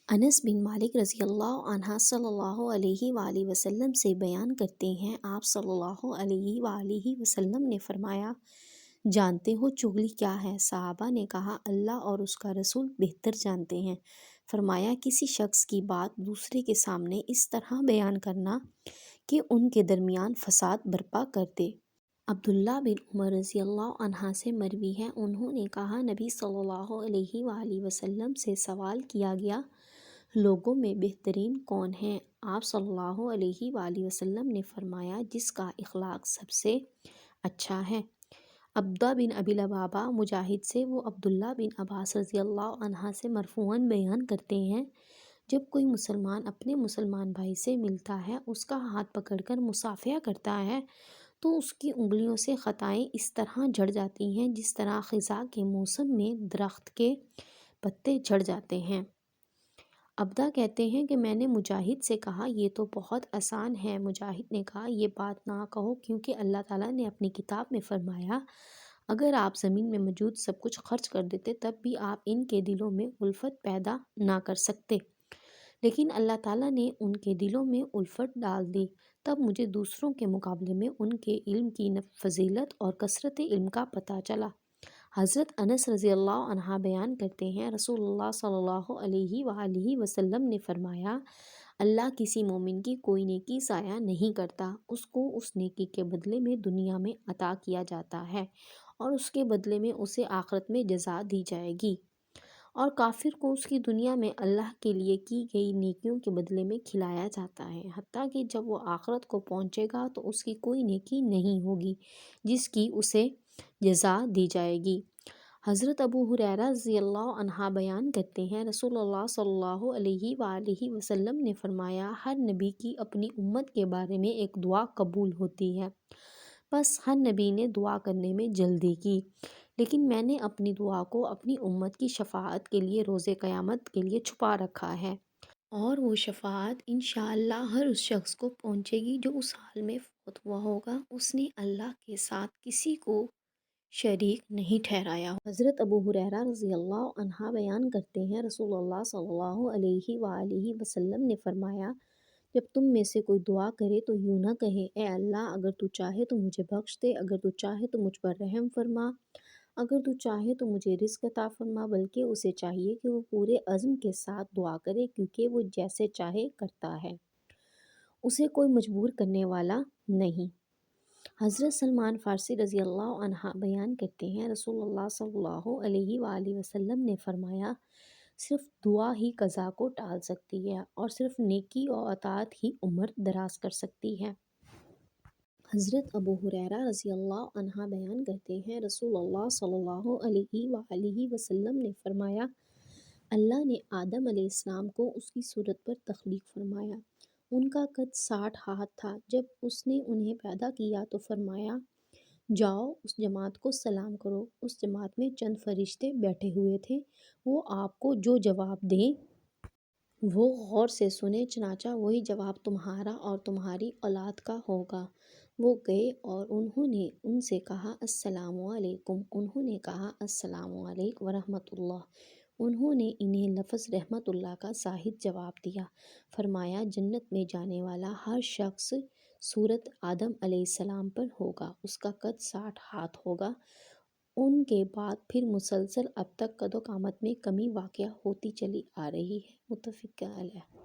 انس بن مالک رضی اللہ عنہ صلی اللہ علیہ وآلہ وسلم سے بیان کرتے ہیں، آپ صلی اللہ علیہ وآلہ وسلم نے فرمایا، جانتے ہو چغلی کیا ہے؟ صحابہ نے کہا، اللہ اور اس کا رسول بہتر جانتے ہیں۔ فرمایا، کسی شخص کی بات دوسرے کے سامنے اس طرح بیان کرنا کہ ان کے درمیان فساد برپا کر دے۔ عبداللہ بن عمر رضی اللہ عنہ سے مروی ہے، انہوں نے کہا، نبی صلی اللہ علیہ وآلہ وسلم سے سوال کیا گیا، لوگوں میں بہترین کون ہیں؟ آپ صلی اللہ علیہ وآلہ وسلم نے فرمایا، جس کا اخلاق سب سے اچھا ہے۔ عبدہ بن ابی لبابہ مجاہد سے وہ عبداللہ بن عباس رضی اللہ عنہ سے مرفوعاً بیان کرتے ہیں، جب کوئی مسلمان اپنے مسلمان بھائی سے ملتا ہے، اس کا ہاتھ پکڑ کر مصافحہ کرتا ہے تو اس کی انگلیوں سے خطائیں اس طرح جھڑ جاتی ہیں جس طرح خزاں کے موسم میں درخت کے پتے جھڑ جاتے ہیں۔ عبدہ کہتے ہیں کہ میں نے مجاہد سے کہا، یہ تو بہت آسان ہے۔ مجاہد نے کہا، یہ بات نہ کہو، کیونکہ اللہ تعالیٰ نے اپنی کتاب میں فرمایا، اگر آپ زمین میں موجود سب کچھ خرچ کر دیتے تب بھی آپ ان کے دلوں میں الفت پیدا نہ کر سکتے، لیکن اللہ تعالیٰ نے ان کے دلوں میں الفت ڈال دی، تب مجھے دوسروں کے مقابلے میں ان کے علم کی فضیلت اور کثرت علم کا پتہ چلا۔ حضرت انس رضی اللہ عنہ بیان کرتے ہیں، رسول اللہ صلی اللہ علیہ وآلہ وسلم نے فرمایا، اللہ کسی مومن کی کوئی نیکی ضائع نہیں کرتا، اس کو اس نیکی کے بدلے میں دنیا میں عطا کیا جاتا ہے اور اس کے بدلے میں اسے آخرت میں جزا دی جائے گی، اور کافر کو اس کی دنیا میں اللہ کے لیے کی گئی نیکیوں کے بدلے میں کھلایا جاتا ہے، حتیٰ کہ جب وہ آخرت کو پہنچے گا تو اس کی کوئی نیکی نہیں ہوگی جس کی اسے جزا دی جائے گی۔ حضرت ابو ہریرہ رضی اللہ عنہ بیان کرتے ہیں، رسول اللہ صلی اللہ علیہ وآلہ وسلم نے فرمایا، ہر نبی کی اپنی امت کے بارے میں ایک دعا قبول ہوتی ہے، بس ہر نبی نے دعا کرنے میں جلدی کی، لیکن میں نے اپنی دعا کو اپنی امت کی شفاعت کے لیے روز قیامت کے لیے چھپا رکھا ہے، اور وہ شفاعت انشاءاللہ ہر اس شخص کو پہنچے گی جو اس حال میں فوت ہوا ہوگا، اس نے اللہ کے ساتھ کسی کو شریک نہیں ٹھہرایا۔ حضرت ابو ہریرہ رضی اللہ عنہ بیان کرتے ہیں، رسول اللہ صلی اللہ علیہ وآلہ وسلم نے فرمایا، جب تم میں سے کوئی دعا کرے تو یوں نہ کہے، اے اللہ، اگر تو چاہے تو مجھے بخش دے، اگر تو چاہے تو مجھ پر رحم فرما، اگر تو چاہے تو مجھے رزق عطا فرما، بلکہ اسے چاہیے کہ وہ پورے عزم کے ساتھ دعا کرے، کیونکہ وہ جیسے چاہے کرتا ہے، اسے کوئی مجبور کرنے والا نہیں۔ حضرت سلمان فارسی رضی اللہ عنہ بیان کرتے ہیں، رسول اللہ صلی اللہ علیہ وآلہ وسلم نے فرمایا، صرف دعا ہی قضا کو ٹال سکتی ہے، اور صرف نیکی اور اطاعت ہی عمر دراز کر سکتی ہے۔ حضرت ابو ہریرہ رضی اللہ عنہ بیان کرتے ہیں، رسول اللہ صلی اللہ علیہ وآلہ وسلم نے فرمایا، اللہ نے آدم علیہ السلام کو اس کی صورت پر تخلیق فرمایا، ان کا قد 60 ہاتھ تھا، جب اس نے انہیں پیدا کیا تو فرمایا، جاؤ اس جماعت کو سلام کرو۔ اس جماعت میں چند فرشتے بیٹھے ہوئے تھے، وہ آپ کو جو جواب دیں وہ غور سے سنیں، چنانچہ وہی جواب تمہارا اور تمہاری اولاد کا ہوگا۔ وہ گئے اور انہوں نے ان سے کہا، السلام علیکم، انہوں نے کہا، السلام علیکم ورحمۃ اللہ، انہوں نے انہیں لفظ رحمت اللہ کا زاہد جواب دیا۔ فرمایا، جنت میں جانے والا ہر شخص صورت آدم علیہ السلام پر ہوگا، اس کا قد 60 ہاتھ ہوگا، ان کے بعد پھر مسلسل اب تک قد و قامت میں کمی واقع ہوتی چلی آ رہی ہے۔ متفق علیہ۔